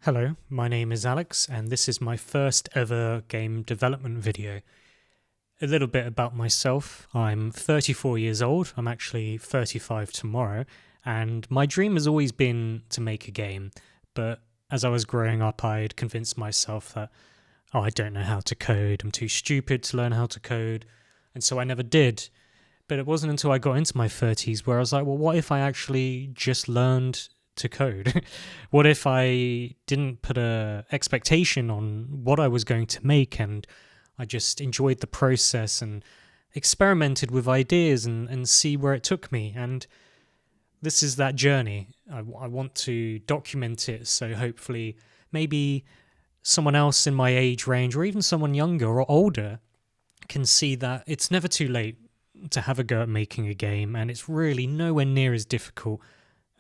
Hello, my name is Alex, and this is my first ever game development video. A little bit about myself. I'm 34 years old, I'm actually 35 tomorrow, and my dream has always been to make a game, but as I was growing up, I'd convinced myself that, I don't know how to code, I'm too stupid to learn how to code, and so I never did. But it wasn't until I got into my 30s where I was like, well, what if I actually just learned to code? What if I didn't put a expectation on what I was going to make and I just enjoyed the process and experimented with ideas and see where it took me? And this is that journey. I want to document it so hopefully maybe someone else in my age range or even someone younger or older can see that it's never too late to have a go at making a game, and it's really nowhere near as difficult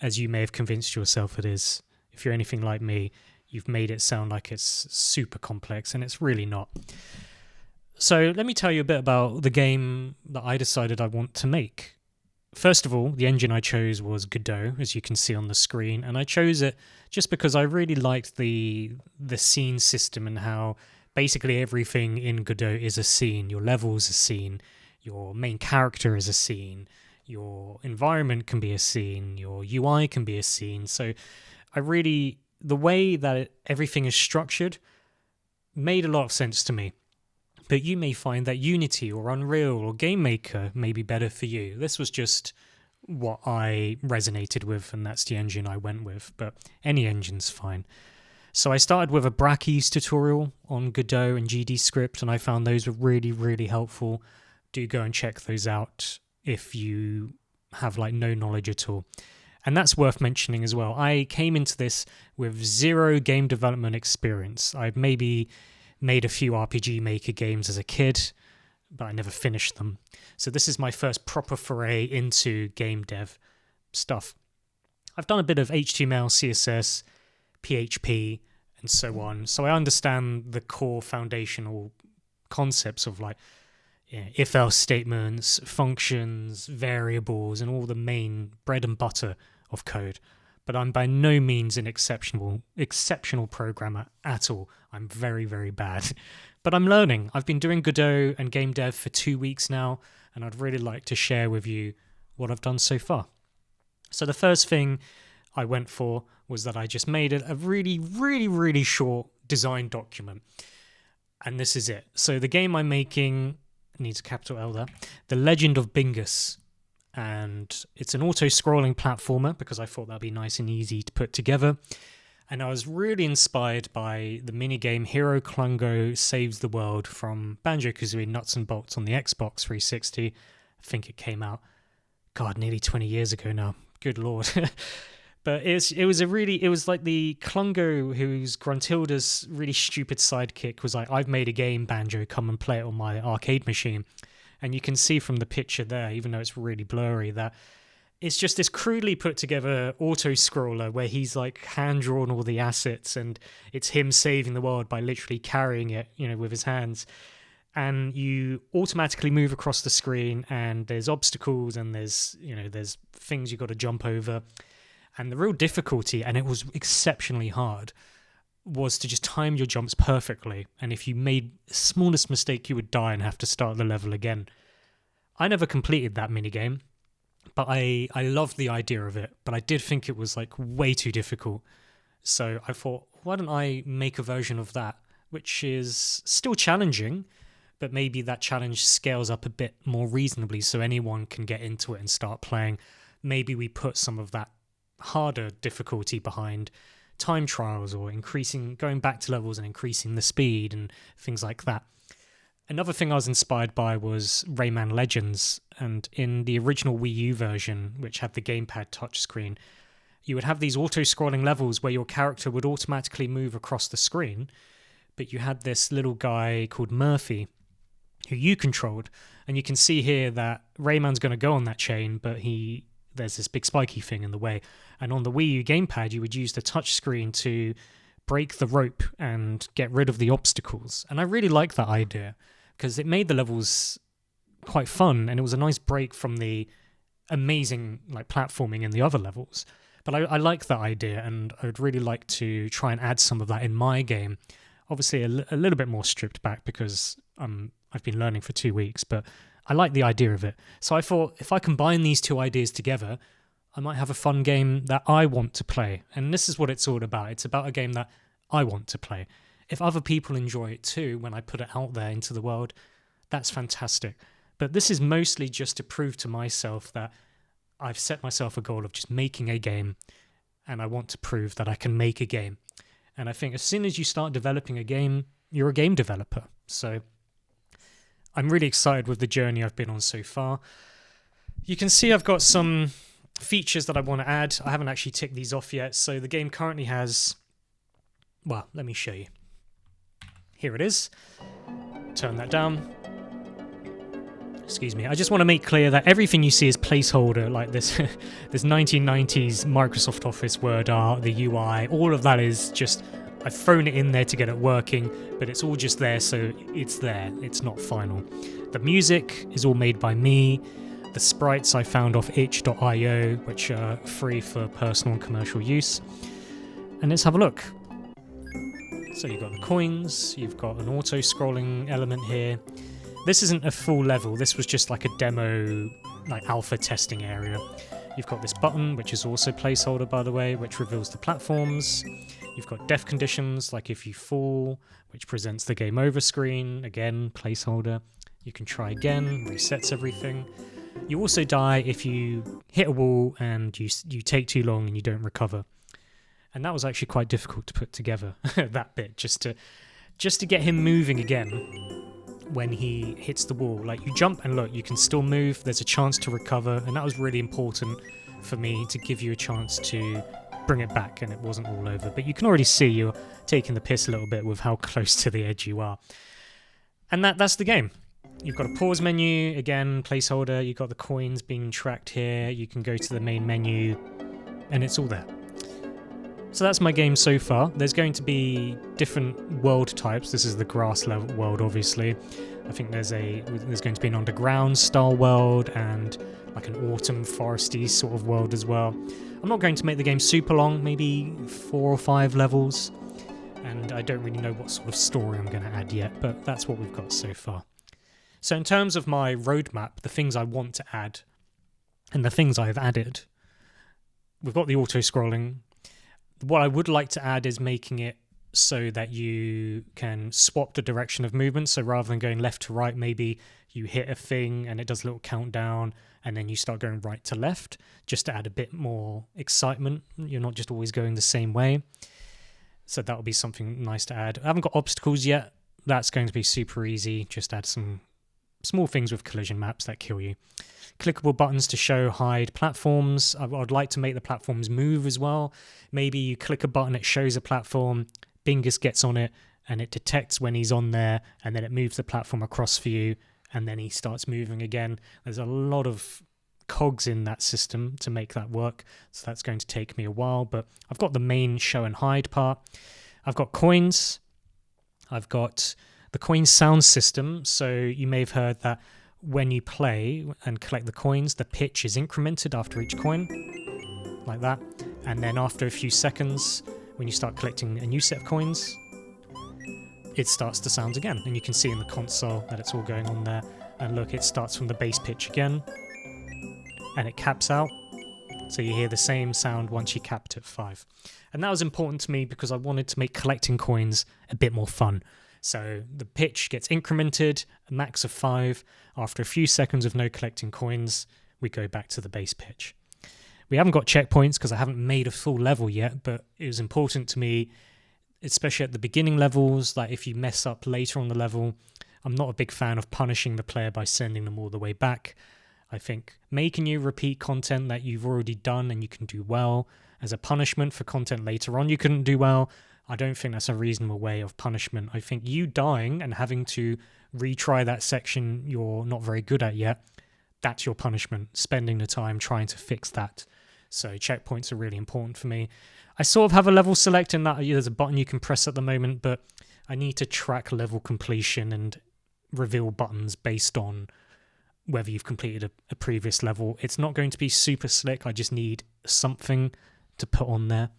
as you may have convinced yourself it is. If you're anything like me, you've made it sound like it's super complex, and it's really not. So let me tell you a bit about the game that I decided I want to make. First of all, the engine I chose was Godot, as you can see on the screen, and I chose it just because I really liked the scene system and how basically everything in Godot is a scene. Your level's a scene, your main character is a scene, your environment can be a scene, your UI can be a scene. So the way that everything is structured made a lot of sense to me. But you may find that Unity or Unreal or Game Maker may be better for you. This was just what I resonated with, and that's the engine I went with, but any engine's fine. So I started with a Brackeys tutorial on Godot and GDScript, and I found those were really, really helpful. Do go and check those out if you have no knowledge at all. And that's worth mentioning as well. I came into this with zero game development experience. I'd maybe made a few RPG Maker games as a kid, but I never finished them. So this is my first proper foray into game dev stuff. I've done a bit of HTML, CSS, PHP, and so on. So I understand the core foundational concepts of if-else statements, functions, variables, and all the main bread and butter of code. But I'm by no means an exceptional programmer at all. I'm very, very bad. But I'm learning. I've been doing Godot and game dev for 2 weeks now, and I'd really like to share with you what I've done so far. So the first thing I went for was that I just made a really, really, really short design document. And this is it. So the game I'm making needs a capital L there. The Legend of Bingus. And it's an auto-scrolling platformer because I thought that'd be nice and easy to put together. And I was really inspired by the minigame Hero Klungo Saves the World from Banjo-Kazooie Nuts and Bolts on the Xbox 360. I think it came out, nearly 20 years ago now. Good lord. But it was like the Klungo, who's Gruntilda's really stupid sidekick, was like, I've made a game, Banjo, come and play it on my arcade machine. And you can see from the picture there, even though it's really blurry, that it's just this crudely put together auto-scroller where he's hand-drawn all the assets and it's him saving the world by literally carrying it, with his hands. And you automatically move across the screen and there's obstacles and there's things you got to jump over. And the real difficulty, and it was exceptionally hard, was to just time your jumps perfectly. And if you made the smallest mistake, you would die and have to start the level again. I never completed that minigame, but I loved the idea of it. But I did think it was way too difficult. So I thought, why don't I make a version of that, which is still challenging, but maybe that challenge scales up a bit more reasonably so anyone can get into it and start playing. Maybe we put some of that harder difficulty behind time trials or going back to levels and increasing the speed and things like that. Another thing I was inspired by was Rayman Legends, and in the original Wii U version, which had the gamepad touchscreen, you would have these auto-scrolling levels where your character would automatically move across the screen, but you had this little guy called Murphy who you controlled, and you can see here that Rayman's going to go on that chain, but there's this big spiky thing in the way. And on the Wii U gamepad, you would use the touchscreen to break the rope and get rid of the obstacles. And I really liked that idea because it made the levels quite fun, and it was a nice break from the amazing platforming in the other levels. But I like that idea, and I would really like to try and add some of that in my game. Obviously, a little bit more stripped back because I've been learning for 2 weeks, but I like the idea of it. So I thought if I combine these two ideas together, I might have a fun game that I want to play. And this is what it's all about. It's about a game that I want to play. If other people enjoy it too, when I put it out there into the world, that's fantastic. But this is mostly just to prove to myself that I've set myself a goal of just making a game, and I want to prove that I can make a game. And I think as soon as you start developing a game, you're a game developer. So I'm really excited with the journey I've been on so far. You can see I've got some features that I want to add. I haven't actually ticked these off yet. So the game currently has, well, let me show you. Here it is. Turn that down. Excuse me. I just want to make clear that everything you see is placeholder, like this this 1990s Microsoft Office Word art, the UI, all of that is just, I've thrown it in there to get it working, but it's all just there, so it's there. It's not final. The music is all made by me. The sprites I found off itch.io, which are free for personal and commercial use. And let's have a look. So you've got the coins, you've got an auto-scrolling element here. This isn't a full level, this was just like a demo, like alpha testing area. You've got this button, which is also placeholder by the way, which reveals the platforms. You've got death conditions, like if you fall, which presents the game over screen, again, placeholder. You can try again, resets everything. You also die if you hit a wall and you take too long and you don't recover. And that was actually quite difficult to put together, that bit, just to get him moving again when he hits the wall. Like, you jump and look, you can still move, there's a chance to recover, and that was really important for me to give you a chance to bring it back and it wasn't all over. But you can already see you're taking the piss a little bit with how close to the edge you are. And that's the game. You've got a pause menu, again, placeholder, you've got the coins being tracked here, you can go to the main menu, and it's all there. So that's my game so far. There's going to be different world types. This is the grass level world, obviously. I think there's going to be an underground style world and like an autumn foresty sort of world as well. I'm not going to make the game super long, maybe 4 or 5 levels. And I don't really know what sort of story I'm going to add yet, but that's what we've got so far. So in terms of my roadmap, the things I want to add and the things I've added, we've got the auto-scrolling. What I would like to add is making it so that you can swap the direction of movement. So rather than going left to right, maybe you hit a thing and it does a little countdown and then you start going right to left, just to add a bit more excitement. You're not just always going the same way. So that would be something nice to add. I haven't got obstacles yet. That's going to be super easy. Just add some small things with collision maps that kill you. Clickable buttons to show, hide platforms. I'd like to make the platforms move as well. Maybe you click a button, it shows a platform, Bingus gets on it, and it detects when he's on there, and then it moves the platform across for you, and then he starts moving again. There's a lot of cogs in that system to make that work, so that's going to take me a while, but I've got the main show and hide part. I've got coins. I've got the coin sound system, so you may have heard that when you play and collect the coins, the pitch is incremented after each coin, like that. And then after a few seconds, when you start collecting a new set of coins, it starts to sound again. And you can see in the console that it's all going on there. And look, it starts from the bass pitch again, and it caps out. So you hear the same sound once you capped at 5. And that was important to me because I wanted to make collecting coins a bit more fun. So the pitch gets incremented, a max of 5. After a few seconds of no collecting coins, we go back to the base pitch. We haven't got checkpoints because I haven't made a full level yet, but it was important to me, especially at the beginning levels, like if you mess up later on the level, I'm not a big fan of punishing the player by sending them all the way back. I think making you repeat content that you've already done and you can do well as a punishment for content later on you couldn't do well, I don't think that's a reasonable way of punishment. I think you dying and having to retry that section you're not very good at yet, that's your punishment, spending the time trying to fix that. So checkpoints are really important for me. I sort of have a level select in that there's a button you can press at the moment, but I need to track level completion and reveal buttons based on whether you've completed a previous level. It's not going to be super slick. I just need something to put on there.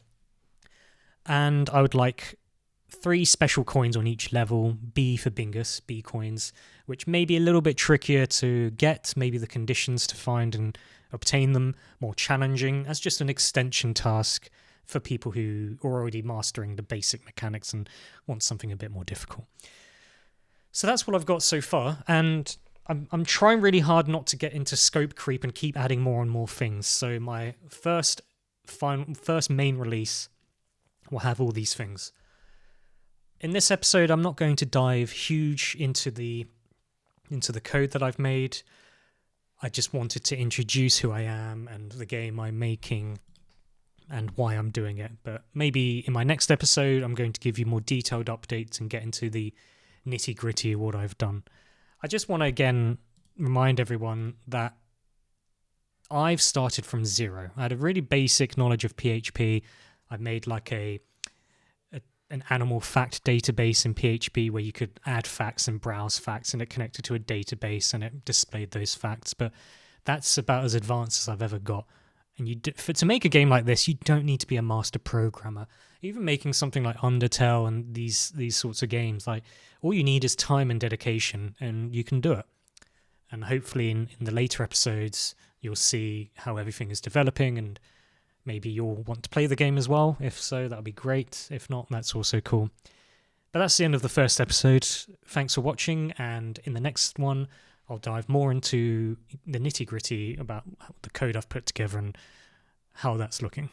And I would like 3 special coins on each level, B for Bingus, B coins, which may be a little bit trickier to get, maybe the conditions to find and obtain them more challenging as just an extension task for people who are already mastering the basic mechanics and want something a bit more difficult. So that's what I've got so far, and I'm trying really hard not to get into scope creep and keep adding more and more things. So my first main release will have all these things. In this episode, I'm not going to dive huge into the code that I've made. I just wanted to introduce who I am and the game I'm making and why I'm doing it. But maybe in my next episode, I'm going to give you more detailed updates and get into the nitty-gritty of what I've done. I just want to again remind everyone that I've started from zero. I had a really basic knowledge of PHP. I made like an animal fact database in PHP where you could add facts and browse facts, and it connected to a database and it displayed those facts. But that's about as advanced as I've ever got. And to make a game like this, you don't need to be a master programmer. Even making something like Undertale and these sorts of games, like all you need is time and dedication, and you can do it. And hopefully in the later episodes, you'll see how everything is developing, and maybe you'll want to play the game as well. If so, that'll be great. If not, that's also cool. But that's the end of the first episode. Thanks for watching, and in the next one, I'll dive more into the nitty-gritty about the code I've put together and how that's looking.